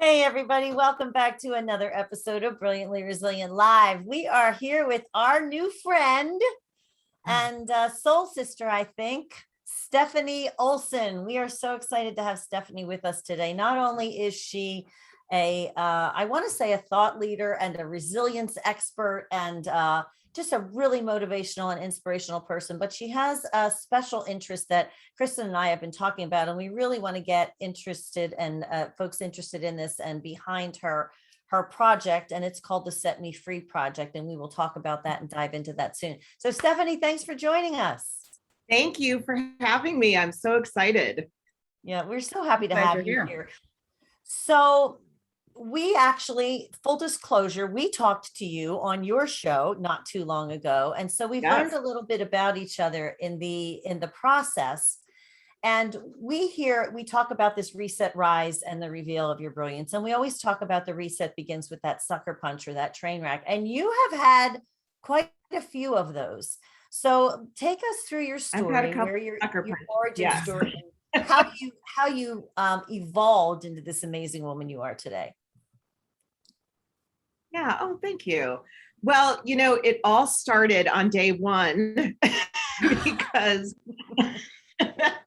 Hey, everybody. Welcome back to another episode of Brilliantly Resilient Live. We are here with our new friend and soul sister, I think, Stephanie Olson. We are so excited to have Stephanie with us today. Not only is she I want to say a thought leader and a resilience expert and just a really motivational and inspirational person, but she has a special interest that Kristen and I have been talking about, and we really want to get interested and folks interested in this and behind her project, and it's called the Set Me Free Project, and we will talk about that and dive into that soon. So Stephanie, thanks for joining us. Thank you for having me. I'm so excited. Yeah, we're so happy to have you here. So we actually, full disclosure, we talked to you on your show not too long ago. And so we've learned a little bit about each other in the process. And we talk about this reset, rise, and the reveal of your brilliance. And we always talk about the reset begins with that sucker punch or that train wreck. And you have had quite a few of those. So take us through your story, where your origin story, and how you evolved into this amazing woman you are today. Yeah. Oh, thank you. Well, it all started on day one because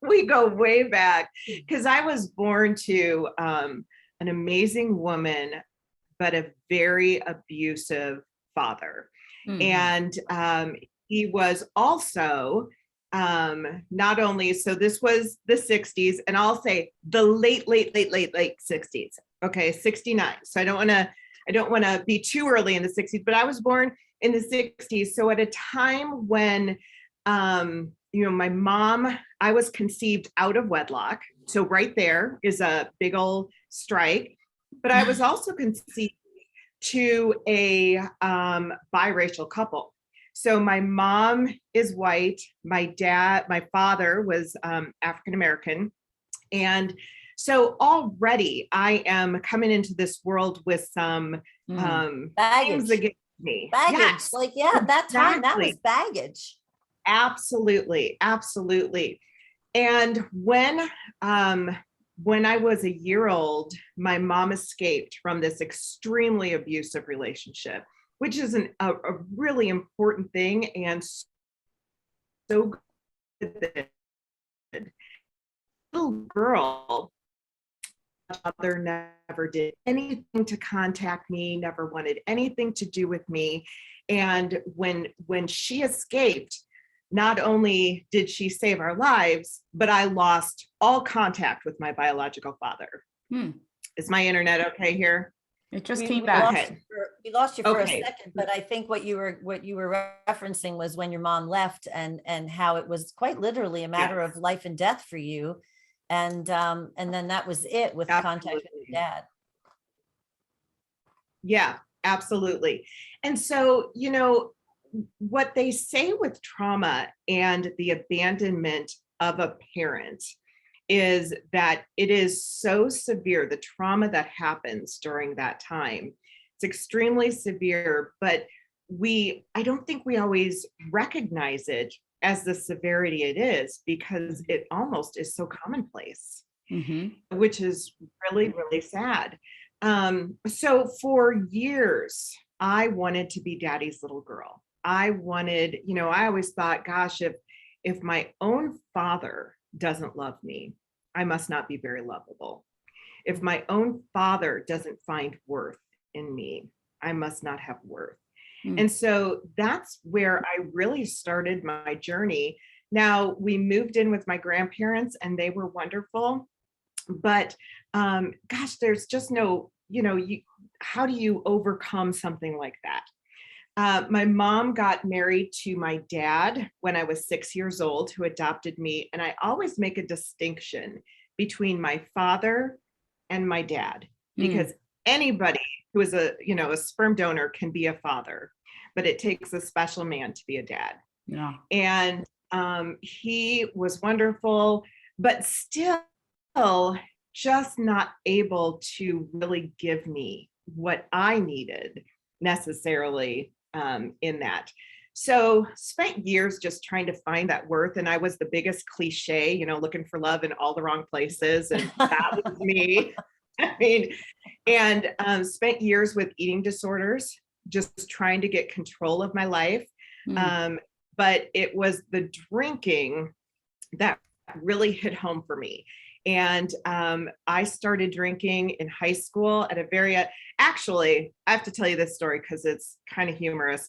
we go way back, because I was born to an amazing woman, but a very abusive father. Mm-hmm. And he was also not only, so this was the 60s, and I'll say the late 60s. Okay, 69. So I don't want to be too early in the 60s, but I was born in the 60s. So at a time when, my mom, I was conceived out of wedlock. So right there is a big old strike. But I was also conceived to a biracial couple. So my mom is white. My father was African-American. And so already I am coming into this world with some baggage against me. Baggage. Yes, that time, that was baggage. Absolutely. Absolutely. And when I was a year old, my mom escaped from this extremely abusive relationship, which is a really important thing. And so good. Little girl, mother never did anything to contact me, never wanted anything to do with me. And when she escaped, not only did she save our lives, but I lost all contact with my biological father. Is my internet okay here? It just came back. We lost you for a second, but I think what you were referencing was when your mom left and how it was quite literally a matter of life and death for you. And then that was it with contact with your dad. Yeah, absolutely. And so, what they say with trauma and the abandonment of a parent is that it is so severe, the trauma that happens during that time. It's extremely severe, but I don't think we always recognize it as the severity it is, because it almost is so commonplace, which is really, really sad. So for years, I wanted to be daddy's little girl. I wanted, I always thought, gosh, if my own father doesn't love me, I must not be very lovable. If my own father doesn't find worth in me, I must not have worth. And so that's where I really started my journey. Now, we moved in with my grandparents and they were wonderful, but gosh, there's just no, how do you overcome something like that? My mom got married to my dad when I was 6 years old, who adopted me. And I always make a distinction between my father and my dad, because anybody who is a sperm donor can be a father, but it takes a special man to be a dad. Yeah. And he was wonderful, but still just not able to really give me what I needed necessarily in that. So spent years just trying to find that worth. And I was the biggest cliche, looking for love in all the wrong places. And that was me. I mean, and spent years with eating disorders, just trying to get control of my life. But it was the drinking that really hit home for me. And I started drinking in high school at a very, actually, I have to tell you this story because it's kind of humorous.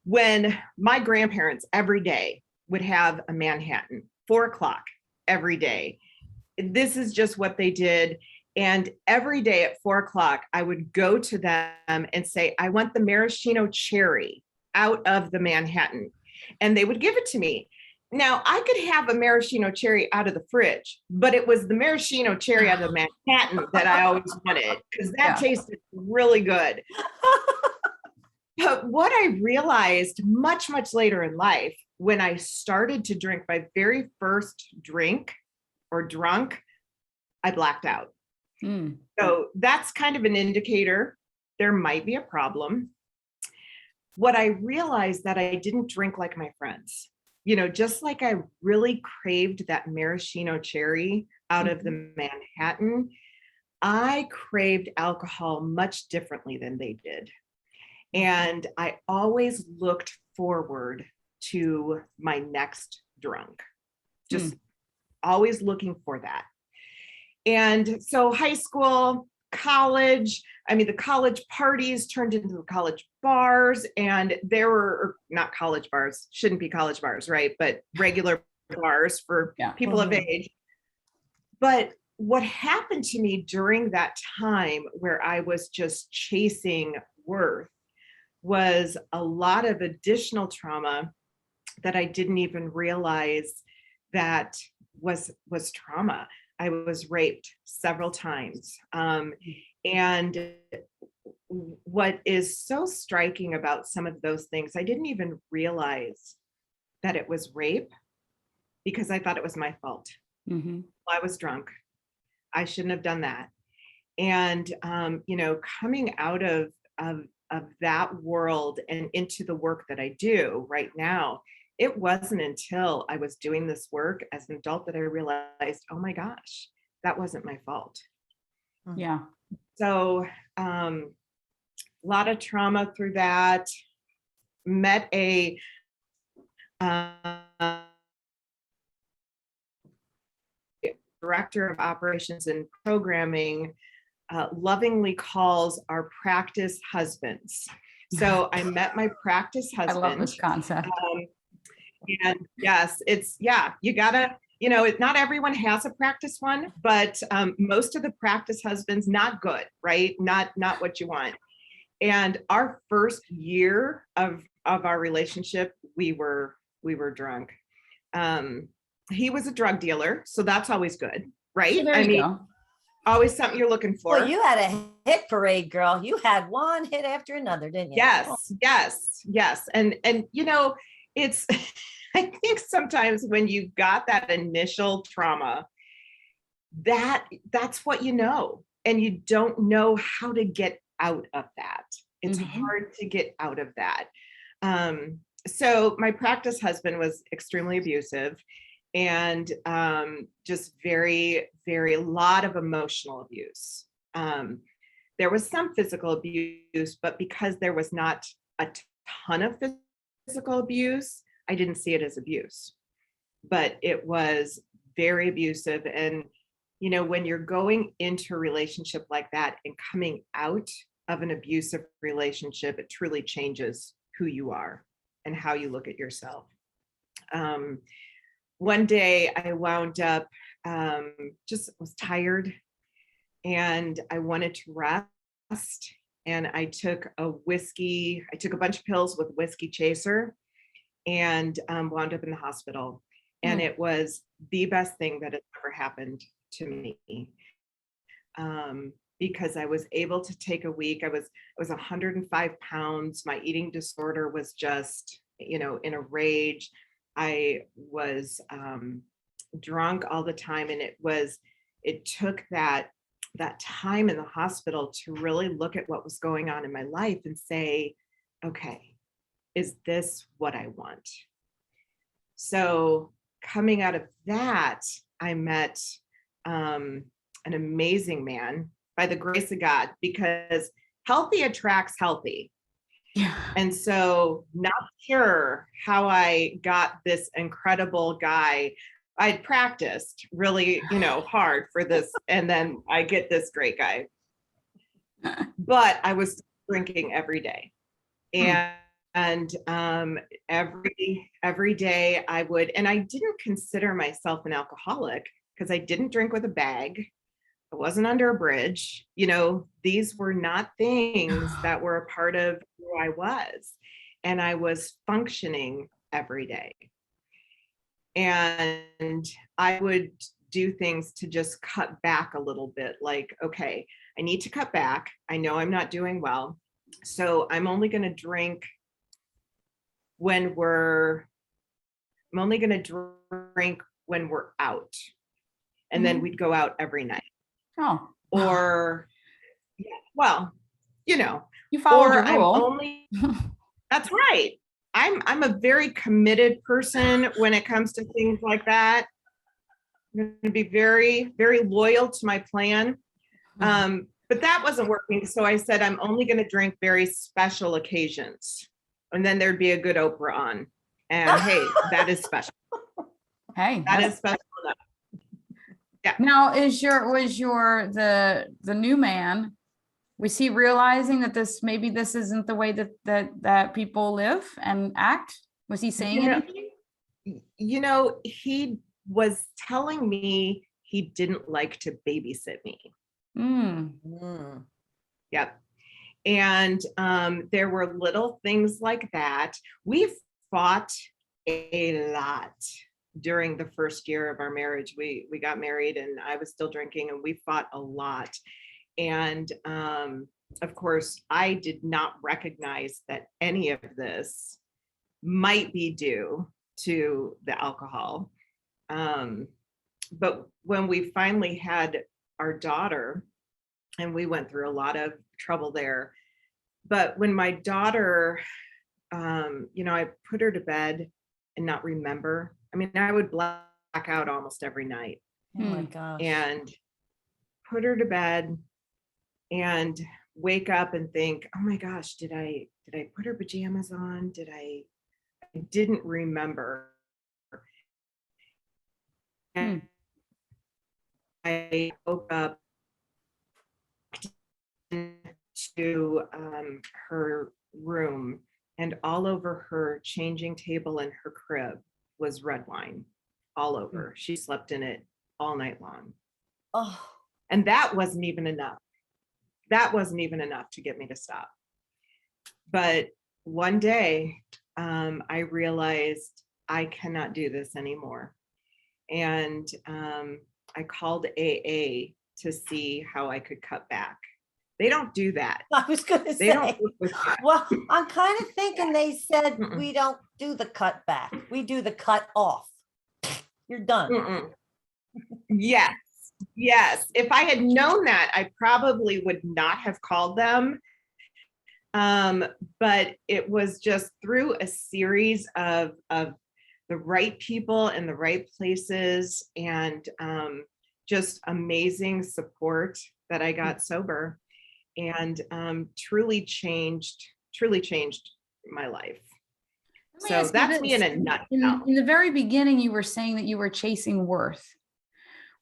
When my grandparents every day would have a Manhattan, 4 o'clock every day. This is just what they did. And every day at 4 o'clock, I would go to them and say, I want the maraschino cherry out of the Manhattan. And they would give it to me. Now, I could have a maraschino cherry out of the fridge, but it was the maraschino cherry out of the Manhattan that I always wanted because that tasted really good. But what I realized much, much later in life, when I started to drink my very first drink or drunk, I blacked out. So that's kind of an indicator there might be a problem. What I realized that I didn't drink like my friends. Just like I really craved that maraschino cherry out of the Manhattan, I craved alcohol much differently than they did. And I always looked forward to my next drunk, just always looking for that. And so high school, college, the college parties turned into the college bars, and there were not college bars, shouldn't be college bars, right? But regular bars for people of age. But what happened to me during that time where I was just chasing worth was a lot of additional trauma that I didn't even realize that was trauma. I was raped several times. And what is so striking about some of those things, I didn't even realize that it was rape because I thought it was my fault. I was drunk. I shouldn't have done that. And, coming out of that world and into the work that I do right now, it wasn't until I was doing this work as an adult that I realized, oh my gosh, that wasn't my fault. Yeah. So a lot of trauma through that. Met a director of operations and programming, lovingly calls our practice husbands. So I met my practice husband. I love this concept. And yes, you gotta, not everyone has a practice one, but most of the practice husbands, not good, right? Not what you want. And our first year of our relationship, we were drunk. He was a drug dealer, so that's always good, right? So there you go. Always something you're looking for. Well, you had a hit parade, girl. You had one hit after another, didn't you? Yes. And it's, I think sometimes when you got that initial trauma, that's what and you don't know how to get out of that. It's hard to get out of that. So my practice husband was extremely abusive and just very, very lot of emotional abuse. There was some physical abuse, but because there was not a ton of physical abuse, I didn't see it as abuse, but it was very abusive. And, when you're going into a relationship like that and coming out of an abusive relationship, it truly changes who you are and how you look at yourself. One day I wound up, just was tired and I wanted to rest. And I took a bunch of pills with whiskey chaser and wound up in the hospital. And it was the best thing that had ever happened to me. Because I was able to take a week. I was 105 pounds. My eating disorder was just, in a rage. I was drunk all the time. And it took that time in the hospital to really look at what was going on in my life and say, okay, is this what I want? So coming out of that, I met an amazing man by the grace of God, because healthy attracts healthy. Yeah. And so, not sure how I got this incredible guy. I'd practiced really, hard for this, and then I get this great guy. But I was drinking every day, and every day I would, and I didn't consider myself an alcoholic because I didn't drink with a bag. I wasn't under a bridge. These were not things that were a part of who I was. And I was functioning every day. And I would do things to just cut back a little bit, like, okay, I need to cut back. I know I'm not doing well. So I'm only going to drink when we're out. And then we'd go out every night. Oh. Or, well, You followed or your rule. I'm only, that's right. I'm a very committed person when it comes to things like that. I'm going to be very, very loyal to my plan. But that wasn't working. So I said, I'm only going to drink very special occasions. And then there'd be a good Oprah on. And hey, that is special. Hey, That is special enough. Now, was the new man, was he realizing that this isn't the way that people live and act? Was he saying anything? He was telling me he didn't like to babysit me. Yep. And there were little things like that. We fought a lot during the first year of our marriage. We got married and I was still drinking, and we fought a lot. And of course, I did not recognize that any of this might be due to the alcohol. But when we finally had our daughter, and we went through a lot of trouble there, but when my daughter, I put her to bed and not remember. I mean, I would black out almost every night. Oh my gosh. And put her to bed and wake up and think, oh my gosh, did I put her pajamas on? I didn't remember. And I woke up to her room, and all over her changing table in her crib was red wine, all over. She slept in it all night long. Oh. And that wasn't even enough. That wasn't even enough to get me to stop. But one day, I realized I cannot do this anymore. And I called AA to see how I could cut back. They don't do that. I was going to say, well, I'm kind of thinking they said we don't do the cut back. We do the cut off. You're done. Yes. If I had known that, I probably would not have called them. But it was just through a series of the right people in the right places, and just amazing support that I got sober, and truly changed my life. So that's me in a nutshell. In the very beginning, you were saying that you were chasing worth.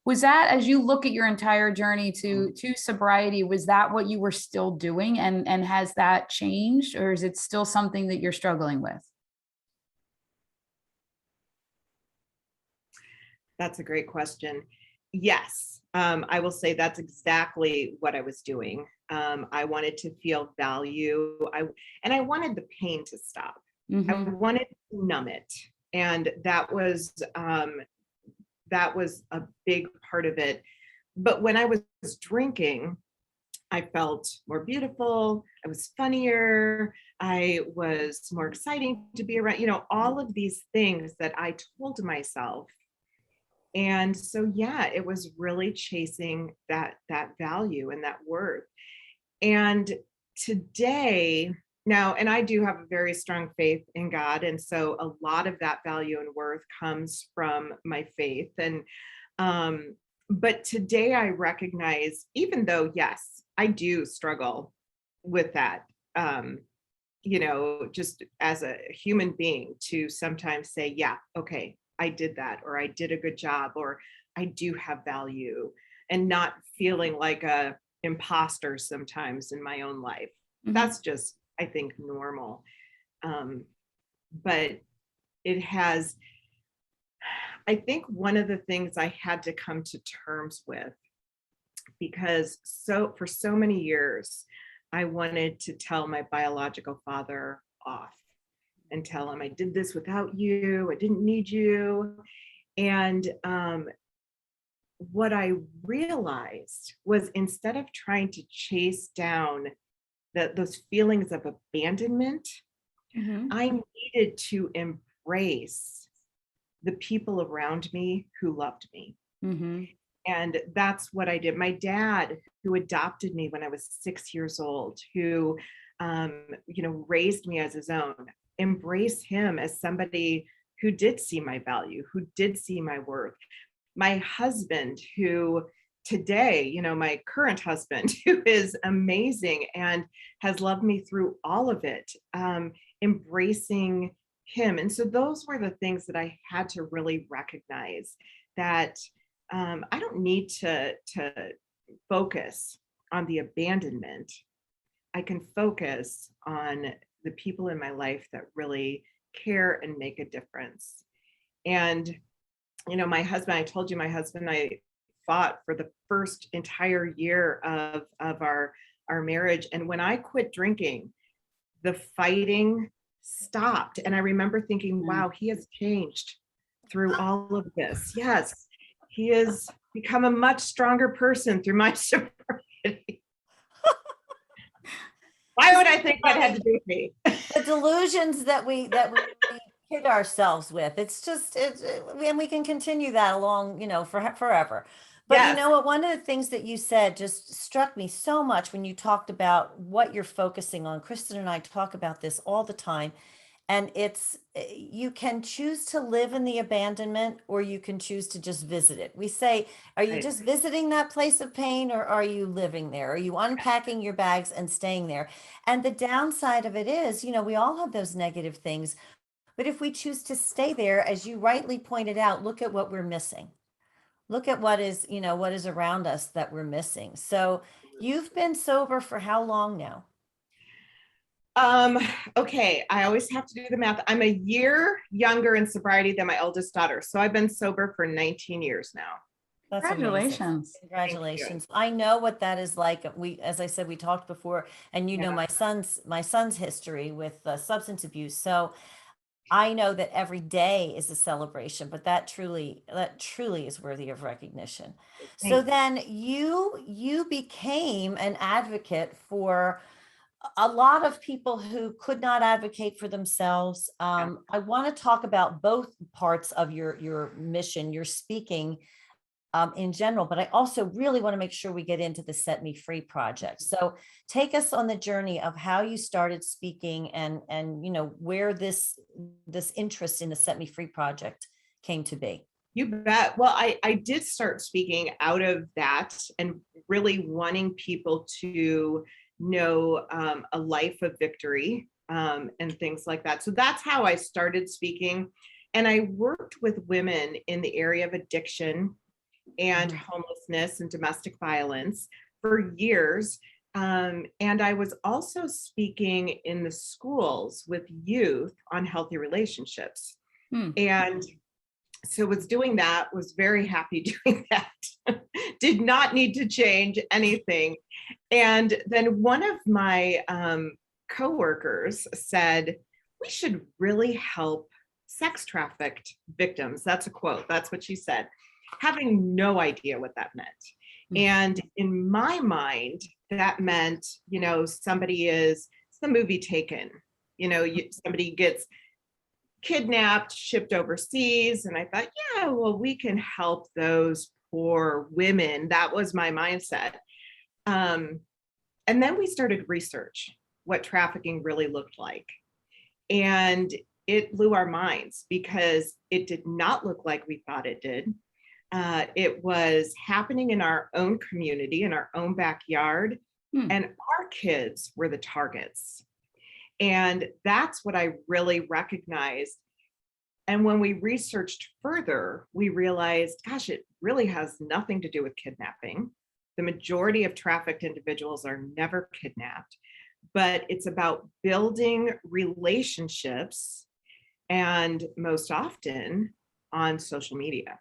Was that, as you look at your entire journey to sobriety, was that what you were still doing, and has that changed, or is it still something that you're struggling with? That's a great question. Yes, I will say that's exactly what I was doing. I wanted to feel value. I wanted the pain to stop. I wanted to numb it. And that was a big part of it. But when I was drinking, I felt more beautiful. I was funnier. I was more exciting to be around, all of these things that I told myself. And so, yeah, it was really chasing that value and that worth. And today, now, and I do have a very strong faith in God. And so a lot of that value and worth comes from my faith. And, but today I recognize, even though, yes, I do struggle with that, just as a human being, to sometimes say, yeah, okay, I did that, or I did a good job, or I do have value, and not feeling like a imposter sometimes in my own life. Mhm. That's just, I think, normal. But it has, I think one of the things I had to come to terms with, because for so many years, I wanted to tell my biological father off and tell him, I did this without you, I didn't need you. And what I realized was, instead of trying to chase down those feelings of abandonment, Mhm. I needed to embrace the people around me who loved me. Mhm. And that's what I did. My dad, who adopted me when I was 6 years old, who, raised me as his own, embrace him as somebody who did see my value, who did see my worth. My husband, who today, my current husband, who is amazing and has loved me through all of it, embracing him. And so those were the things that I had to really recognize, that I don't need to focus on the abandonment. I can focus on the people in my life that really care and make a difference. And my husband, I told you, my husband and I fought for the first entire year of our marriage. And when I quit drinking, the fighting stopped. And I remember thinking, Mm. wow, he has changed through all of this. Yes, he has become a much stronger person through my sobriety. Why would I think that had to do with me? The delusions that we kid ourselves with. It's just and we can continue that along, for forever. But you Yes, know what? One of the things that you said just struck me so much when you talked about what you're focusing on. Kristen and I talk about this all the time. And it's, you can choose to live in the abandonment, or you can choose to just visit it. We say, are you right. just visiting that place of pain, or are you living there? Are you unpacking your bags and staying there? And the downside of it is, we all have those negative things. But if we choose to stay there, as you rightly pointed out, look at what we're missing. Look at what is around us that we're missing. So you've been sober for how long now? Um, okay, I always have to do the math. I'm a year younger in sobriety than my oldest daughter. So I've been sober for 19 years now. That's amazing. Congratulations. Thank you. Congratulations. I know what that is like. As I said, we talked before, and Yeah. my son's history with substance abuse. So I know that every day is a celebration, but that truly is worthy of recognition. So Thank you. then you became an advocate for a lot of people who could not advocate for themselves. Yeah. I want to talk about both parts of your mission, your speaking in general, but I also really want to make sure we get into the Set Me Free project. So take us on the journey of how you started speaking, and where this interest in the Set Me Free project came to be. You bet. Well, I did start speaking out of that, and really wanting people to know a life of victory, and things like that. So that's how I started speaking. And I worked with women in the area of addiction and Mhm. homelessness and domestic violence for years. And I was also speaking in the schools with youth on healthy relationships. Hmm. And so was doing that, was very happy doing that. Did not need to change anything. And then one of my coworkers said, we should really help sex trafficked victims. That's a quote. That's what she said, having no idea what that meant. And in my mind, that meant, somebody is, it's the movie Taken, somebody gets kidnapped, shipped overseas. And I thought, yeah, well, we can help those poor women. That was my mindset. And then we started research what trafficking really looked like. And it blew our minds, because it did not look like we thought it did. It was happening in our own community, in our own backyard, and our kids were the targets. And that's what I really recognized. And when we researched further, we realized, gosh, it really has nothing to do with kidnapping. The majority of trafficked individuals are never kidnapped, but it's about building relationships, and most often on social media.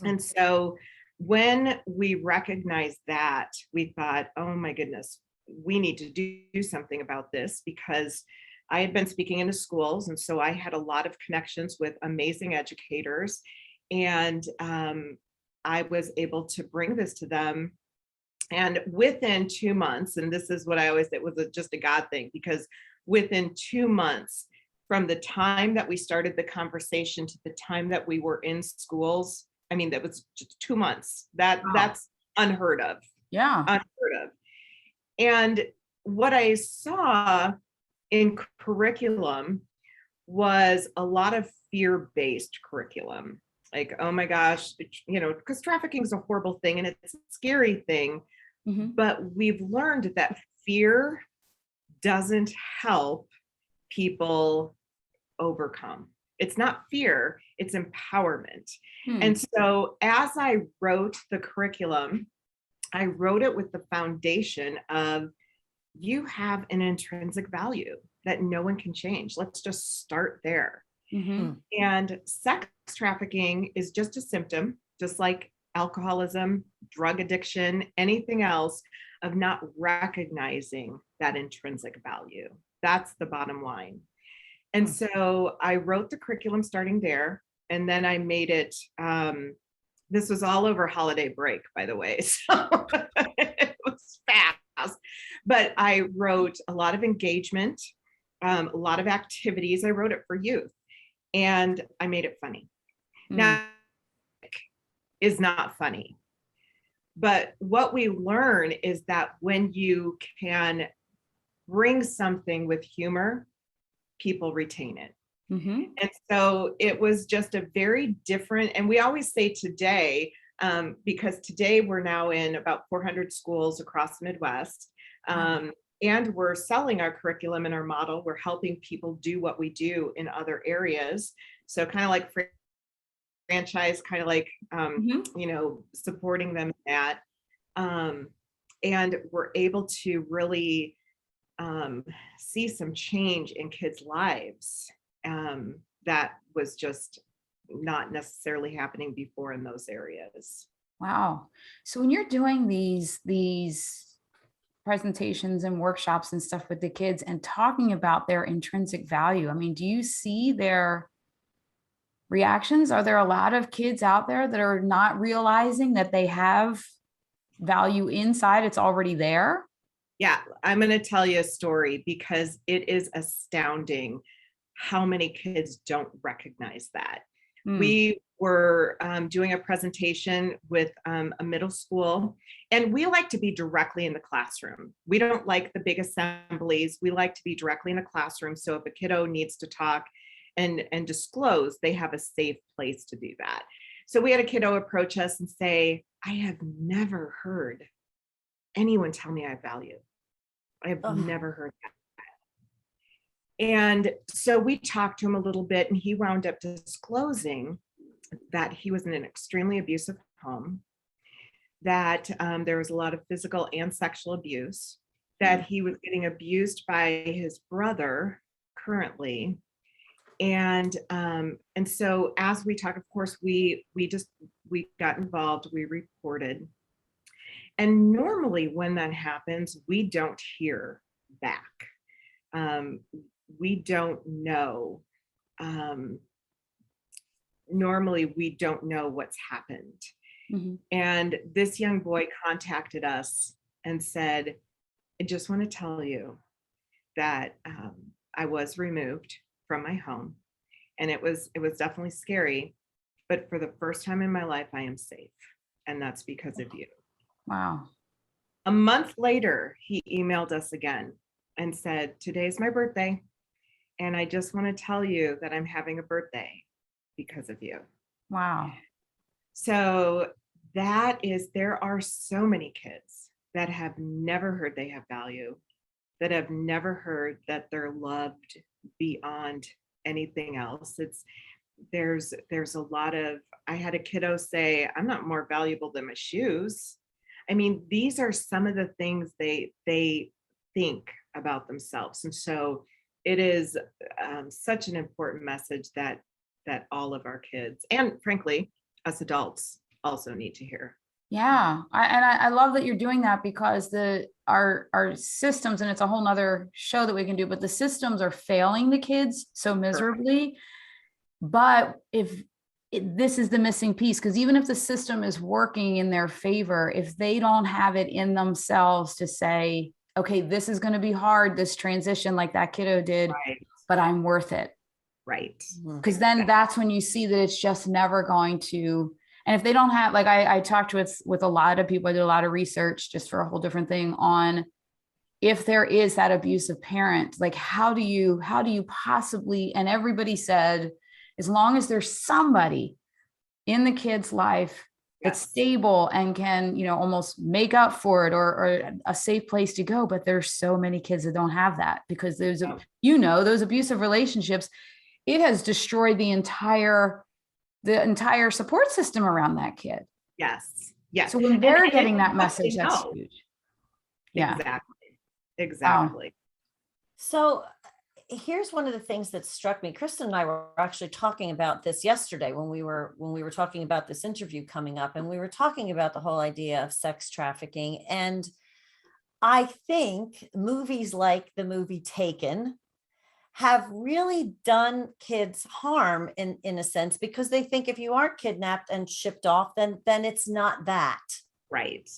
And so when we recognized that, we thought, oh my goodness, we need to do something about this, because I had been speaking into schools. And so I had a lot of connections with amazing educators. And I was able to bring this to them. And within 2 months, and this is what I always say, it was just a God thing, because within 2 months, from the time that we started the conversation to the time that we were in schools, I mean, that was just 2 months. That's unheard of. Yeah. Unheard of. And what I saw in curriculum was a lot of fear-based curriculum. Like, oh my gosh, because trafficking is a horrible thing and it's a scary thing. But we've learned that fear doesn't help people overcome. It's not fear, it's empowerment. And so as I wrote the curriculum, I wrote it with the foundation of, you have an intrinsic value that no one can change. Let's just start there. And sex trafficking is just a symptom, just like alcoholism, drug addiction, anything else, of not recognizing that intrinsic value. That's the bottom line. And so I wrote the curriculum starting there, and then I made it, this was all over holiday break, by the way, so it was fast, but I wrote a lot of engagement, a lot of activities. I wrote it for youth, and I made it funny. Now, is not funny, but what we learn is that when you can bring something with humor, people retain it. And so it was just a very different, and we always say today, because today we're now in about 400 schools across the Midwest, and we're selling our curriculum and our model. We're helping people do what we do in other areas. So kind of like franchise, kind of like, supporting them in that. And we're able to really see some change in kids' lives that was just not necessarily happening before in those areas. Wow. So when you're doing these presentations and workshops and stuff with the kids and talking about their intrinsic value, I mean, do you see their reactions? Are there a lot of kids out there that are not realizing that they have value inside? It's already there? Yeah, I'm going to tell you a story, because it is astounding how many kids don't recognize that. We were doing a presentation with a middle school, and we like to be directly in the classroom. We don't like the big assemblies. We like to be directly in a classroom. So if a kiddo needs to talk and disclose, they have a safe place to do that. So we had a kiddo approach us and say, I have never heard anyone tell me I have value. I have never heard that. And so we talked to him a little bit, and he wound up disclosing that he was in an extremely abusive home, that there was a lot of physical and sexual abuse, that he was getting abused by his brother currently. And so as we talk, of course, we got involved, we reported. And normally when that happens, we don't hear back. We don't know. Normally we don't know what's happened. And this young boy contacted us and said, I just want to tell you that I was removed from my home, and it was definitely scary, but for the first time in my life, I am safe. And that's because of you. Wow. A month later, he emailed us again and said, today's my birthday, and I just want to tell you that I'm having a birthday because of you. Wow. So there are so many kids that have never heard they have value, that have never heard that they're loved beyond anything else. There's a lot of, I had a kiddo say, I'm not more valuable than my shoes. I mean, these are some of the things they think about themselves. And so it is such an important message that all of our kids, and frankly, us adults, also need to hear. Yeah. I love that you're doing that, because our systems, and it's a whole nother show that we can do, but the systems are failing the kids so miserably. But this is the missing piece, because even if the system is working in their favor, if they don't have it in themselves to say, okay, this is going to be hard, this transition, like that kiddo did, Right. but I'm worth it. Right. Because then that's when you see that it's just never going to. And if they don't have, like I talked with a lot of people, I did a lot of research just for a whole different thing on if there is that abusive parent, like how do you possibly, and everybody said, as long as there's somebody in the kid's life that's stable and can, almost make up for it, or a safe place to go. But there's so many kids that don't have that, because those abusive relationships, it has destroyed the entire support system around that kid. Yes. So when they're getting that message, that's huge. Yeah. Exactly. Wow. So here's one of the things that struck me. Kristen and I were actually talking about this yesterday when we were talking about this interview coming up, and we were talking about the whole idea of sex trafficking. And I think movies like the movie Taken have really done kids harm in a sense, because they think if you aren't kidnapped and shipped off, then it's not that. Right.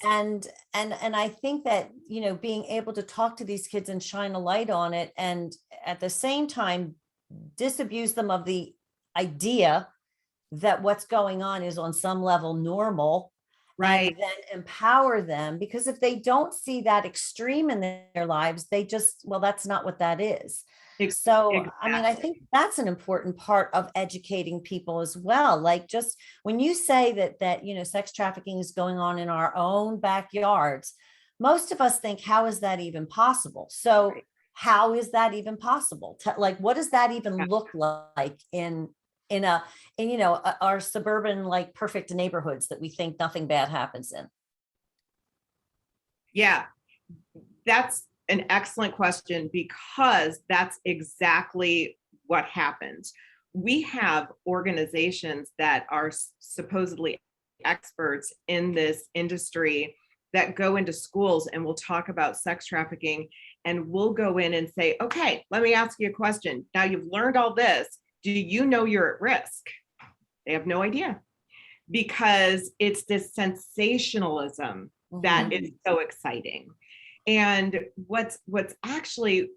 And I think that, being able to talk to these kids and shine a light on it, and at the same time disabuse them of the idea that what's going on is on some level normal. Right. And then empower them, because if they don't see that extreme in their lives, they just, well, that's not what that is. So, exactly. I mean, I think that's an important part of educating people as well. Like, just when you say that, sex trafficking is going on in our own backyards, most of us think, how is that even possible? So right. How is that even possible? Like, what does that even look like in our suburban, like, perfect neighborhoods that we think nothing bad happens in? Yeah, that's an excellent question, because that's exactly what happens. We have organizations that are supposedly experts in this industry that go into schools and will talk about sex trafficking, and we'll go in and say, okay, let me ask you a question. Now you've learned all this. Do you know you're at risk? They have no idea, because it's this sensationalism that is so exciting. And what's actually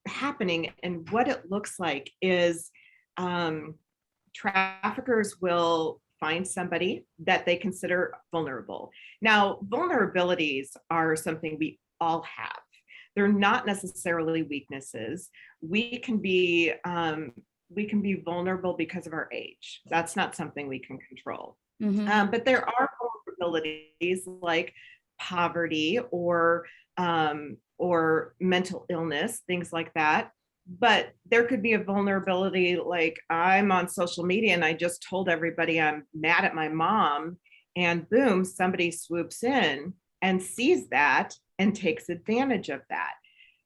happening and what it looks like is traffickers will find somebody that they consider vulnerable. Now, vulnerabilities are something we all have. They're not necessarily weaknesses. We can be vulnerable because of our age. That's not something we can control. But there are vulnerabilities like poverty or mental illness, things like that. But there could be a vulnerability like, I'm on social media and I just told everybody I'm mad at my mom, and boom, somebody swoops in and sees that and takes advantage of that.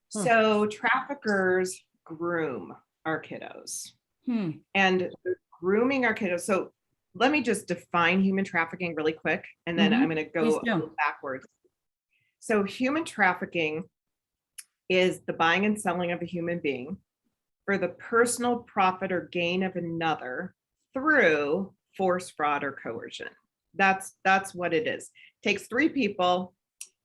So traffickers groom our kiddos. And grooming our kiddos. So let me just define human trafficking really quick, and then I'm going to go backwards. So human trafficking is the buying and selling of a human being for the personal profit or gain of another through force, fraud, or coercion. That's what it is. It takes three people,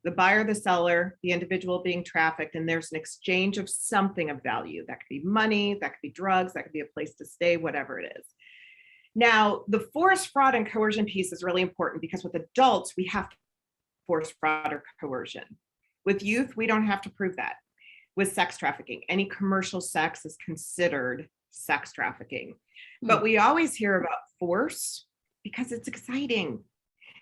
the buyer, the seller, the individual being trafficked, and there's an exchange of something of value. That could be money, that could be drugs, that could be a place to stay, whatever it is. Now, the force, fraud, and coercion piece is really important, because with adults, we have to force, fraud, or coercion. With youth, we don't have to prove that. With sex trafficking, any commercial sex is considered sex trafficking. But we always hear about force because it's exciting.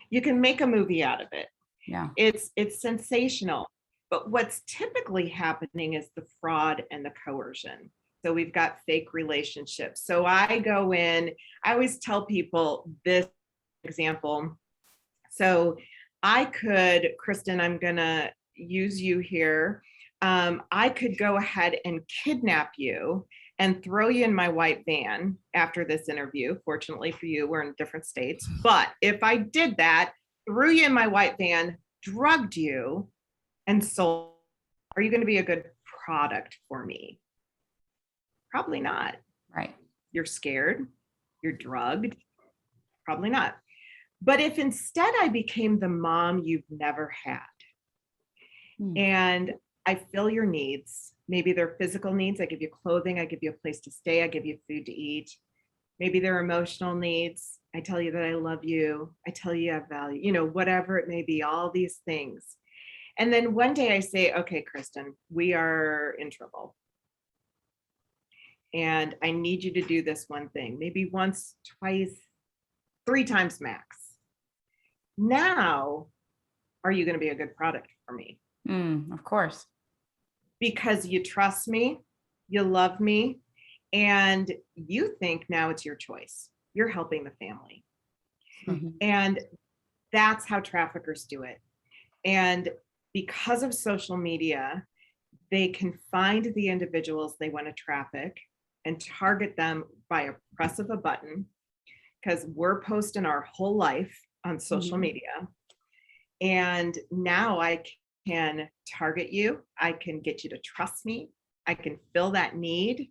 You can make a movie out of it. Yeah. It's sensational. But what's typically happening is the fraud and the coercion. So we've got fake relationships. So I go in, I always tell people this example. So I could, Kristen, I'm going to use you here. I could go ahead and kidnap you and throw you in my white van after this interview. Fortunately for you, we're in different states. But if I did that, threw you in my white van, drugged you, and sold, are you going to be a good product for me? Probably not. Right. You're scared, you're drugged, probably not. But if instead I became the mom you've never had, and I fill your needs, maybe they're physical needs, I give you clothing, I give you a place to stay, I give you food to eat. Maybe they're emotional needs. I tell you that I love you. I tell you have value, you know, whatever it may be, all these things. And then one day I say, okay, Kristen, we are in trouble. And I need you to do this one thing, maybe once, twice, 3 times max. Now, are you going to be a good product for me? Of course. Because you trust me, you love me, and you think now it's your choice. You're helping the family. Mm-hmm. And that's how traffickers do it. And because of social media, they can find the individuals they want to traffic and target them by a press of a button, because we're posting our whole life on social media. And now I can target you. I can get you to trust me. I can fill that need.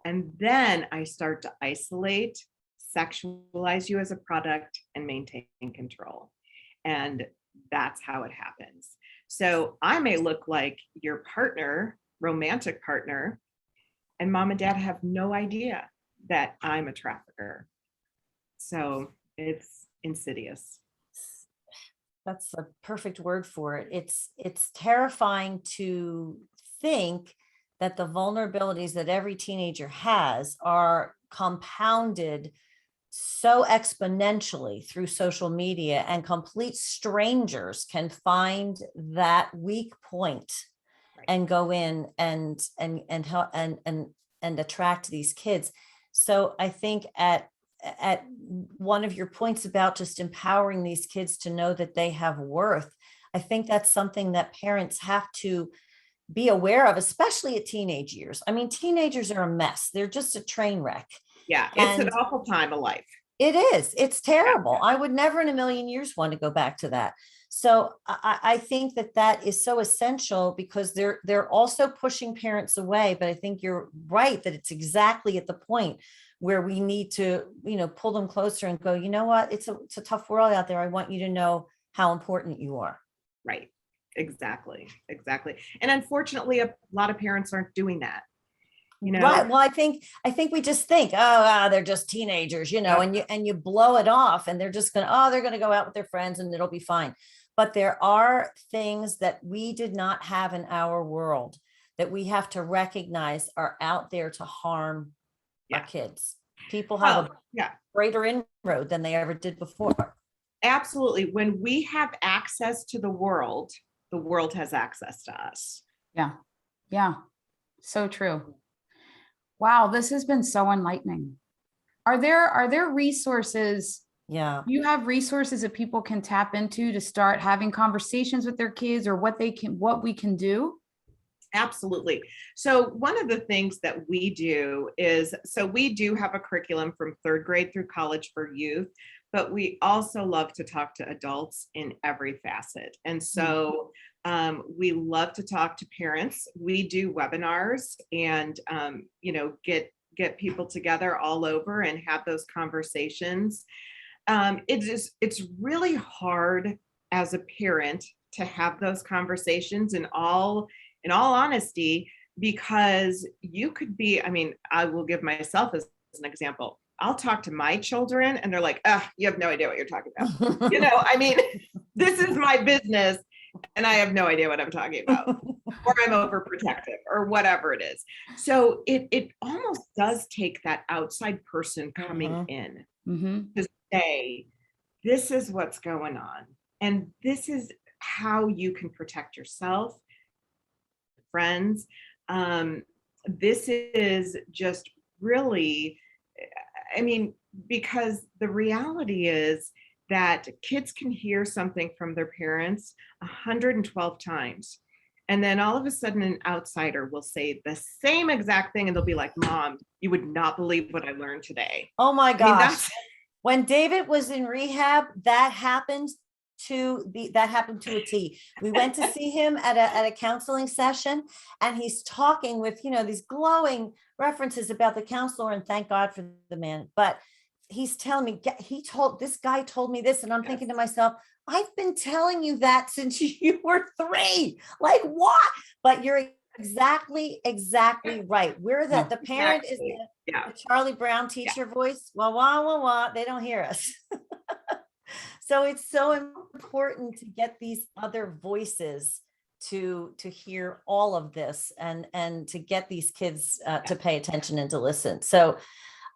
And then I start to isolate, sexualize you as a product, and maintain control. And that's how it happens. So I may look like your partner, romantic partner, and mom and dad have no idea that I'm a trafficker. So it's insidious. That's a perfect word for it. It's terrifying to think that the vulnerabilities that every teenager has are compounded so exponentially through social media, and complete strangers can find that weak point and go in and help and attract these kids. So I think at one of your points about just empowering these kids to know that they have worth, I think that's something that parents have to be aware of, especially at teenage years. I mean, teenagers are a mess. They're just a train wreck. Yeah, it's an awful time of life. It is. It's terrible. I would never in a million years want to go back to that. So I think that is so essential, because they're also pushing parents away. But I think you're right that it's exactly at the point where we need to, pull them closer and go, you know what, it's a tough world out there. I want you to know how important you are. Right. Exactly. And unfortunately, a lot of parents aren't doing that. Right. Well, I think we just think, they're just teenagers, and you blow it off, and they're just they're going to go out with their friends and it'll be fine. But there are things that we did not have in our world that we have to recognize are out there to harm our kids. People have a greater inroad than they ever did before. Absolutely. When we have access to the world has access to us. Yeah. So true. Wow, this has been so enlightening. Are there resources? Yeah. You have resources that people can tap into to start having conversations with their kids, or what we can do? Absolutely. So one of the things that we do is, we do have a curriculum from 3rd grade through college for youth, but we also love to talk to adults in every facet. And so we love to talk to parents. We do webinars and, get people together all over and have those conversations. It's really hard as a parent to have those conversations in all honesty, because you could be, I will give myself as an example. I'll talk to my children and they're like, you have no idea what you're talking about. This is my business and I have no idea what I'm talking about, or I'm overprotective or whatever it is. So it almost does take that outside person coming in to say, this is what's going on. And this is how you can protect yourself, friends. This is just really, I mean, because the reality is that kids can hear something from their parents 112 times. And then all of a sudden, an outsider will say the same exact thing, and they'll be like, Mom, you would not believe what I learned today. Oh my I mean, gosh. When David was in rehab, that happened to a T. We went to see him at a counseling session, and he's talking with, these glowing references about the counselor, and thank God for the man. But he's telling me, this guy told me this, and I'm thinking to myself, I've been telling you that since you were 3. Like, what? But you're exactly right. We're the parent is the Charlie Brown teacher voice. Wah, wah, wah, wah. They don't hear us. So it's so important to get these other voices to hear all of this, and to get these kids to pay attention and to listen. So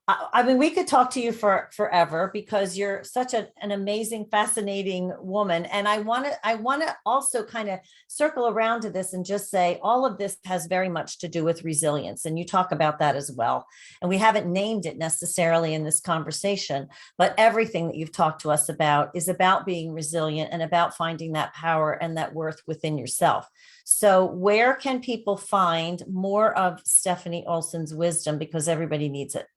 I mean, we could talk to you forever, because you're such an amazing, fascinating woman. And I want to also kind of circle around to this and just say all of this has very much to do with resilience. And you talk about that as well. And we haven't named it necessarily in this conversation, but everything that you've talked to us about is about being resilient and about finding that power and that worth within yourself. So where can people find more of Stephanie Olson's wisdom? Because everybody needs it.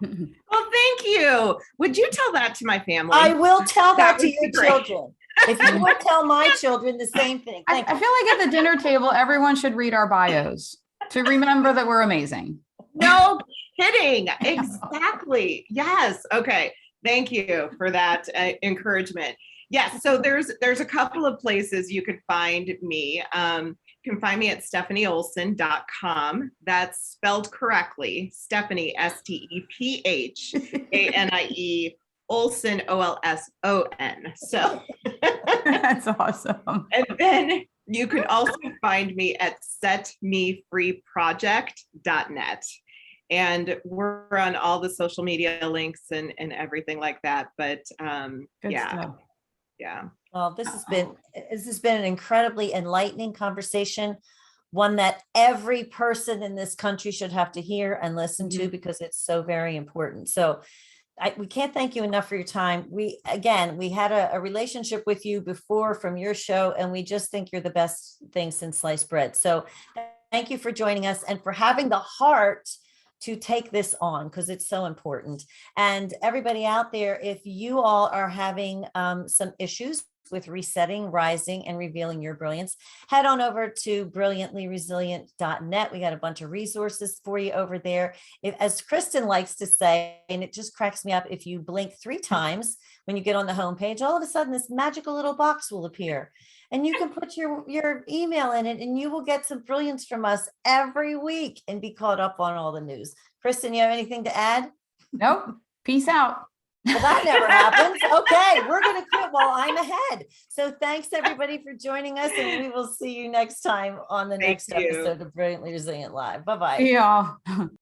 Well, thank you. Would you tell that to my family? I will tell that to would your be great. children. If you would tell my children the same thing. I feel like at the dinner table, everyone should read our bios to remember that we're amazing. No kidding. Exactly. Yes. Okay. Thank you for that encouragement. Yes. So there's a couple of places you could find me. You can find me at stephanieolson.com. That's spelled correctly. Stephanie, STEPHANIE, Olson, OLSON. So that's awesome. And then you can also find me at setmefreeproject.net. And we're on all the social media links and everything like that. But yeah. Well, this has been an incredibly enlightening conversation, one that every person in this country should have to hear and listen to, because it's so very important. So we can't thank you enough for your time. We had a relationship with you before from your show, and we just think you're the best thing since sliced bread. So thank you for joining us and for having the heart to take this on, because it's so important. And everybody out there, if you all are having some issues with resetting, rising, and revealing your brilliance, head on over to brilliantlyresilient.net. We got a bunch of resources for you over there. As Kristen likes to say, and it just cracks me up, if you blink 3 times when you get on the homepage, all of a sudden this magical little box will appear. And you can put your email in it, and you will get some brilliance from us every week and be caught up on all the news. Kristen, you have anything to add? Nope. Peace out. Well, that never happens. Okay, we're going to quit while I'm ahead. So thanks everybody for joining us, and we will see you next time on the next episode of Brilliantly Resilient Live. Bye-bye. Yeah.